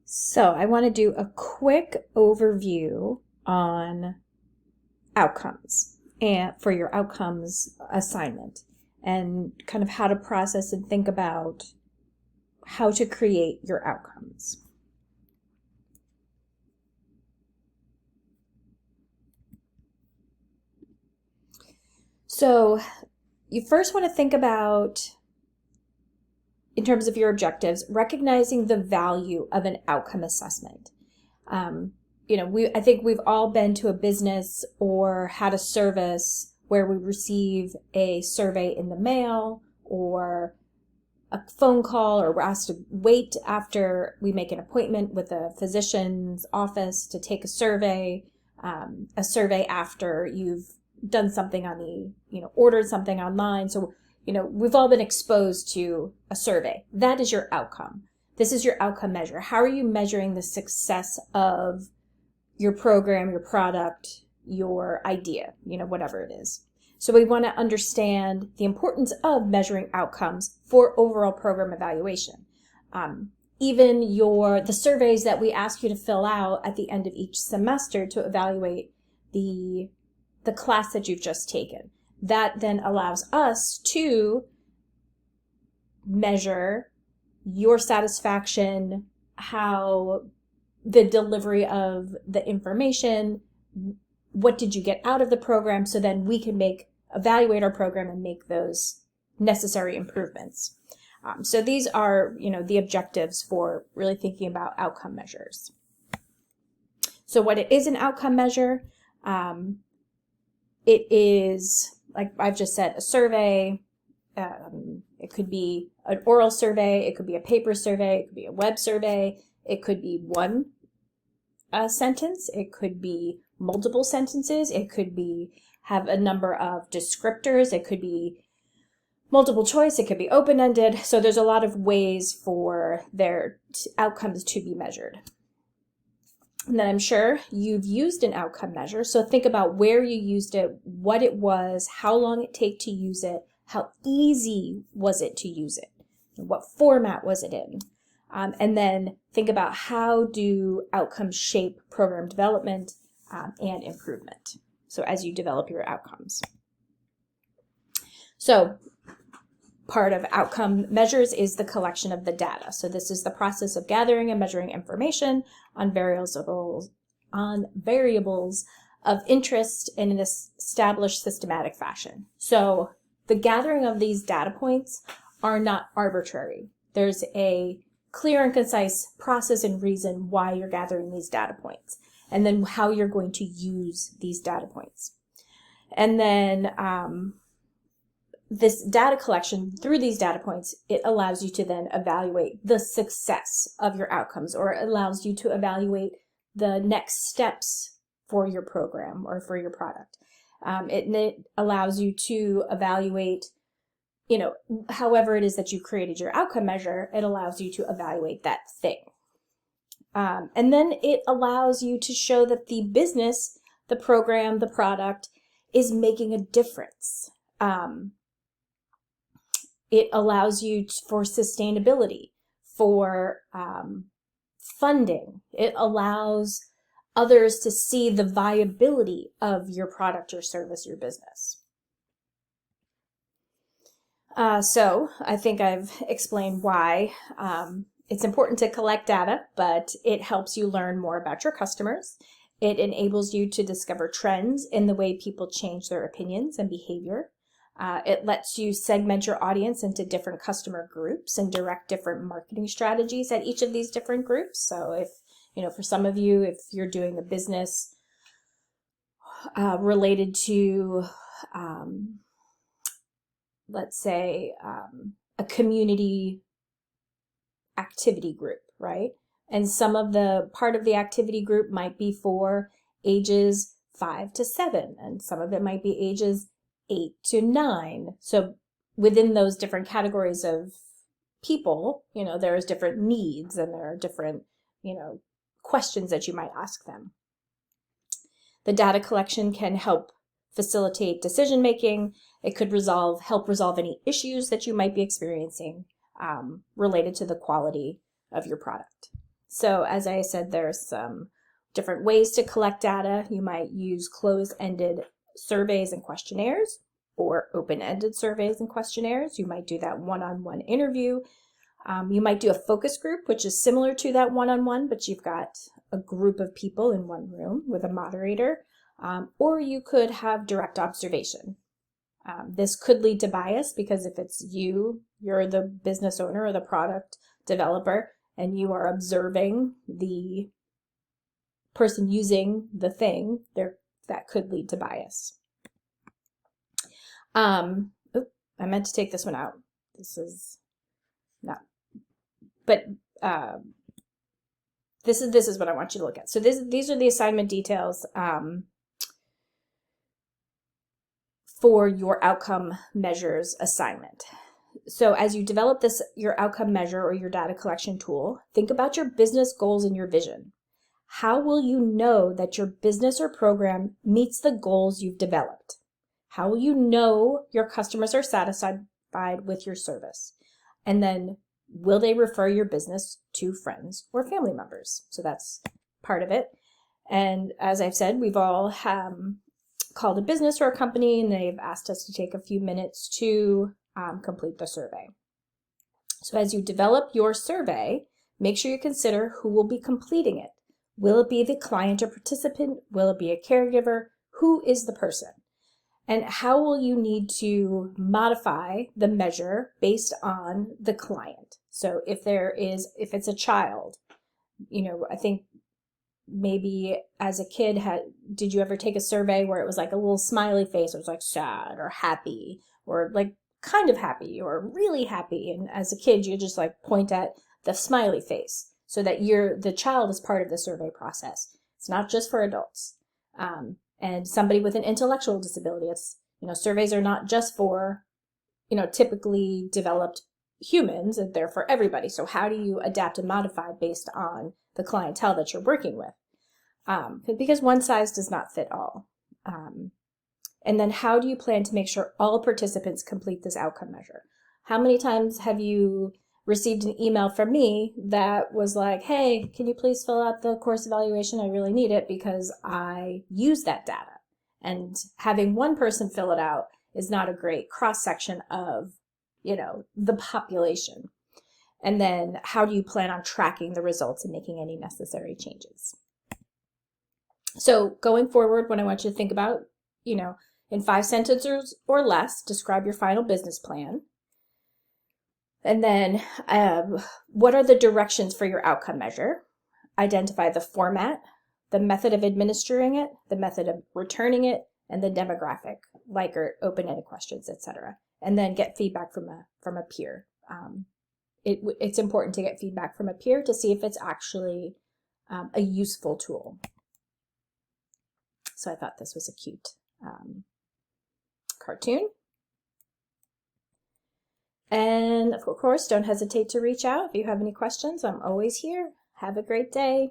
So I want to do a quick overview on outcomes and for your outcomes assignment and kind of how to process and think about how to create your outcomes. So you first want to think about, in terms of your objectives, recognizing the value of an outcome assessment. I think we've all been to a business or had a service where we receive a survey in the mail or a phone call, or we're asked to wait after we make an appointment with a physician's office to take a survey after you've done something on ordered something online. So, we've all been exposed to a survey. That is your outcome. This is your outcome measure. How are you measuring the success of your program, your product, your idea, whatever it is? So we want to understand the importance of measuring outcomes for overall program evaluation. Even the surveys that we ask you to fill out at the end of each semester to evaluate the class that you've just taken. That then allows us to measure your satisfaction, how the delivery of the information, what did you get out of the program, so then we can evaluate our program and make those necessary improvements. So these are, the objectives for really thinking about outcome measures. So what it is an outcome measure, it is, like I've just said, a survey. It could be an oral survey. It could be a paper survey. It could be a web survey. It could be one sentence. It could be multiple sentences. It could have a number of descriptors. It could be multiple choice. It could be open-ended. So there's a lot of ways for their outcomes to be measured. And then I'm sure you've used an outcome measure. So think about where you used it, what it was, how long it take to use it, how easy was it to use it, what format was it in. And then think about how do outcomes shape program development and improvement. So as you develop your outcomes. So part of outcome measures is the collection of the data. So this is the process of gathering and measuring information on variables of interest in an established systematic fashion. So the gathering of these data points are not arbitrary. There's a clear and concise process and reason why you're gathering these data points, and then how you're going to use these data points. And then this data collection, through these data points, it allows you to then evaluate the success of your outcomes, or it allows you to evaluate the next steps for your program or for your product. It allows you to evaluate, however it is that you created your outcome measure, it allows you to evaluate that thing. And then it allows you to show that the business, the program, the product is making a difference. It allows you for sustainability, for funding. It allows others to see the viability of your product, your service, your business. So I think I've explained why it's important to collect data, but it helps you learn more about your customers. It enables you to discover trends in the way people change their opinions and behavior. It lets you segment your audience into different customer groups and direct different marketing strategies at each of these different groups. So if, for some of you, if you're doing a business related to, let's say, a community activity group, right? And some of the part of the activity group might be for ages 5 to 7, and some of it might be ages 8 to 9. So within those different categories of people, there's different needs, and there are different, questions that you might ask them. The data collection can help facilitate decision making. It could help resolve any issues that you might be experiencing related to the quality of your product. So as I said, there's some different ways to collect data. You might use closed-ended surveys and questionnaires or open-ended surveys and questionnaires. You might do that one-on-one interview. You might do a focus group, which is similar to that one-on-one, but you've got a group of people in one room with a moderator, or you could have direct observation. This could lead to bias because if it's you're the business owner or the product developer, and you are observing the person using the thing, that could lead to bias. I meant to take this one out. This is not, but this is what I want you to look at. So these are the assignment details for your outcome measures assignment. So as you develop your outcome measure or your data collection tool, think about your business goals and your vision. How will you know that your business or program meets the goals you've developed? How will you know your customers are satisfied with your service? And then will they refer your business to friends or family members? So that's part of it. And as I've said, we've all called a business or a company and they've asked us to take a few minutes to complete the survey. So as you develop your survey, make sure you consider who will be completing it. Will it be the client or participant? Will it be a caregiver? Who is the person? And how will you need to modify the measure based on the client? So if it's a child, I think maybe as a kid, did you ever take a survey where it was like a little smiley face? It was like sad or happy or like kind of happy or really happy. And as a kid, you just like point at the smiley face so that the child is part of the survey process. It's not just for adults. And somebody with an intellectual disability. It's, surveys are not just for, typically developed humans, they're for everybody. So how do you adapt and modify based on the clientele that you're working with? Because one size does not fit all. And then how do you plan to make sure all participants complete this outcome measure? How many times have you received an email from me that was like, hey, can you please fill out the course evaluation? I really need it because I use that data. And having one person fill it out is not a great cross-section of, the population. And then how do you plan on tracking the results and making any necessary changes? So going forward, what I want you to think about, in 5 sentences or less, describe your final business plan. And then what are the directions for your outcome measure? Identify the format, the method of administering it, the method of returning it, and the demographic, like or open-ended questions, etc. And then get feedback from a peer. It's important to get feedback from a peer to see if it's actually a useful tool. So I thought this was a cute cartoon. And of course, don't hesitate to reach out if you have any questions. I'm always here. Have a great day.